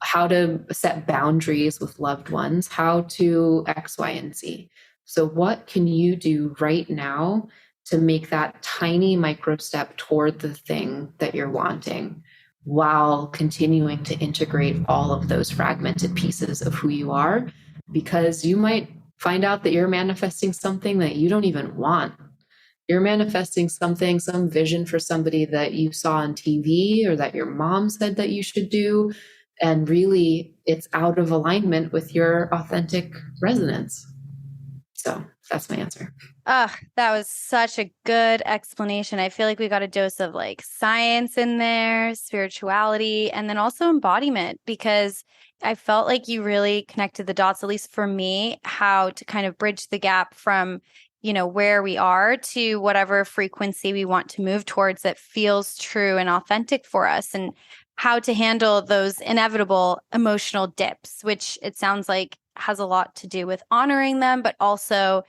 how to set boundaries with loved ones, how to X, Y, and Z. So what can you do right now to make that tiny micro step toward the thing that you're wanting while continuing to integrate all of those fragmented pieces of who you are? Because you might find out that you're manifesting something that you don't even want. You're manifesting something, some vision for somebody that you saw on TV or that your mom said that you should do. And really, it's out of alignment with your authentic resonance. So that's my answer. That was such a good explanation. I feel like we got a dose of like science in there, spirituality, and then also embodiment, because I felt like you really connected the dots, at least for me, how to kind of bridge the gap from, where we are to whatever frequency we want to move towards that feels true and authentic for us, and how to handle those inevitable emotional dips, which it sounds like has a lot to do with honoring them, but also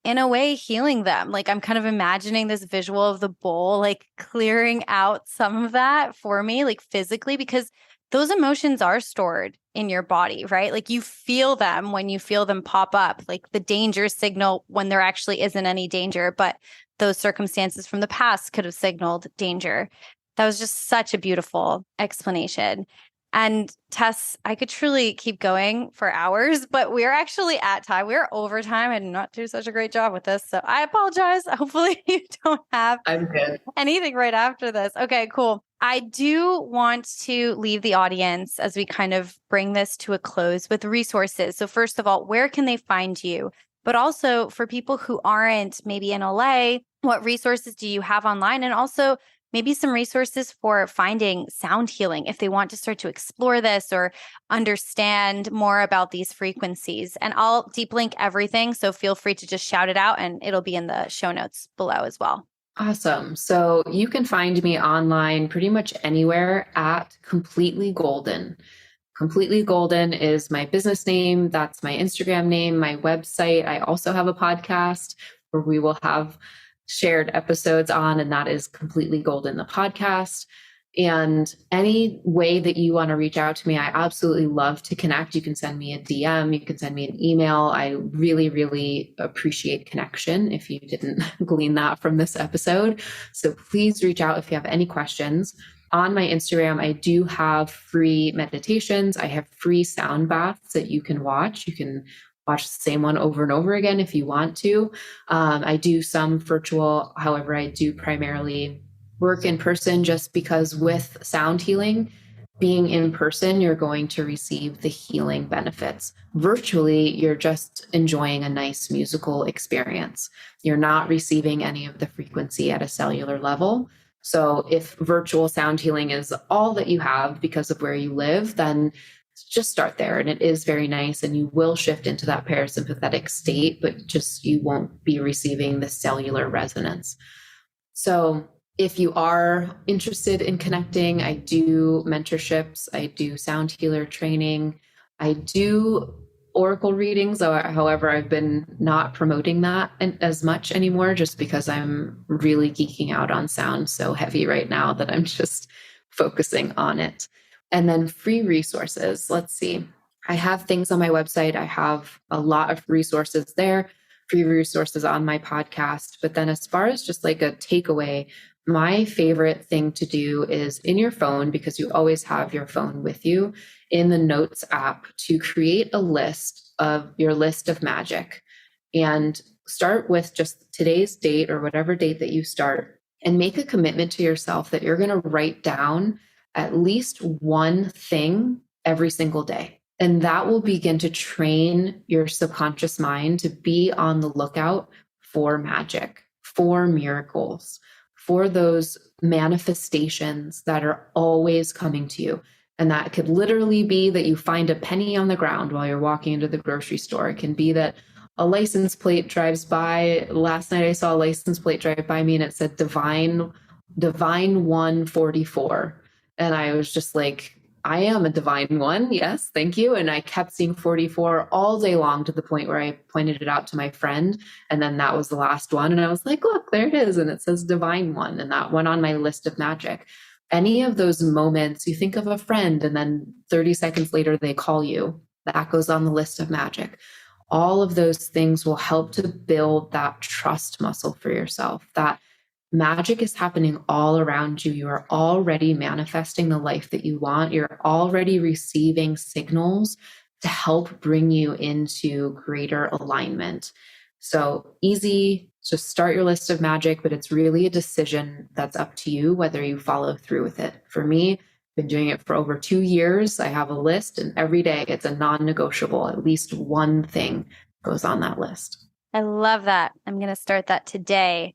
in a way healing them. Like I'm kind of imagining this visual of the bowl, like clearing out some of that for me, like physically, because those emotions are stored in your body, right? Like you feel them when you feel them pop up, like the danger signal when there actually isn't any danger, but those circumstances from the past could have signaled danger. That was just such a beautiful explanation. And Tess, I could truly keep going for hours, but we're actually at time. We're over time. I did not do such a great job with this. So I apologize. Hopefully you don't have I'm good. anything right after this. Okay, cool. I do want to leave the audience as we kind of bring this to a close with resources. So first of all, where can they find you? But also for people who aren't maybe in LA, what resources do you have online? And also maybe some resources for finding sound healing if they want to start to explore this or understand more about these frequencies. And I'll deep link everything. So feel free to just shout it out and it'll be in the show notes below as well. Awesome. So you can find me online pretty much anywhere at Completely Golden. Completely Golden is my business name. That's my Instagram name, my website. I also have a podcast where we will have shared episodes on, and that is Completely Golden, the podcast. And any way that you want to reach out to me, I absolutely love to connect. You can send me a DM, you can send me an email. I really, really appreciate connection if you didn't glean that from this episode. So please reach out if you have any questions. On my Instagram, I do have free meditations. I have free sound baths that you can watch. You can watch the same one over and over again if you want to. I do some virtual, however, I do primarily work in person just because with sound healing, being in person, you're going to receive the healing benefits. Virtually, you're just enjoying a nice musical experience. You're not receiving any of the frequency at a cellular level. So if virtual sound healing is all that you have because of where you live, then just start there. And it is very nice. And you will shift into that parasympathetic state, but just you won't be receiving the cellular resonance. So if you are interested in connecting, I do mentorships, I do sound healer training, I do oracle readings. However, I've been not promoting that as much anymore just because I'm really geeking out on sound so heavy right now that I'm just focusing on it. And then free resources. Let's see. I have things on my website. I have a lot of resources there, free resources on my podcast. But then as far as just like a takeaway, my favorite thing to do is in your phone, because you always have your phone with you, in the Notes app, to create a list of your list of magic and start with just today's date or whatever date that you start, and make a commitment to yourself that you're going to write down at least one thing every single day. And that will begin to train your subconscious mind to be on the lookout for magic, for miracles, for those manifestations that are always coming to you. And that could literally be that you find a penny on the ground while you're walking into the grocery store. It can be that a license plate drives by. Last night I saw a license plate drive by me and it said Divine 144. And I was just like, I am a divine one. Yes, thank you. And I kept seeing 44 all day long to the point where I pointed it out to my friend. And then that was the last one. And I was like, look, there it is. And it says divine one. And that went on my list of magic. Any of those moments, you think of a friend and then 30 seconds later, they call you. That goes on the list of magic. All of those things will help to build that trust muscle for yourself, that magic is happening all around you. You are already manifesting the life that you want. You're already receiving signals to help bring you into greater alignment. So easy, just start your list of magic, but it's really a decision that's up to you whether you follow through with it. For me, I've been doing it for over 2 years. I have a list and every day it's a non-negotiable. At least one thing goes on that list. I love that. I'm going to start that today.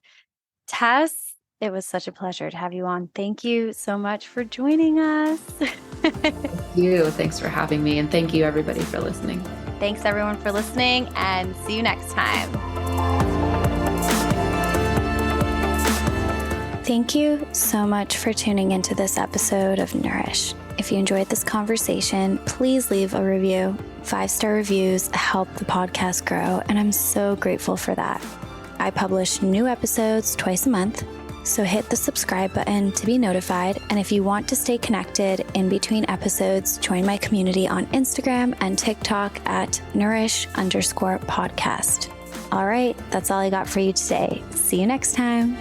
Tess, it was such a pleasure to have you on. Thank you so much for joining us. Thank you. Thanks for having me. And thank you, everybody, for listening. Thanks, everyone, for listening, and see you next time. Thank you so much for tuning into this episode of Nourish. If you enjoyed this conversation, please leave a review. 5-star reviews help the podcast grow, and I'm so grateful for that. I publish new episodes twice a month, so hit the subscribe button to be notified. And if you want to stay connected in between episodes, join my community on Instagram and TikTok at nourish_podcast. All right, that's all I got for you today. See you next time.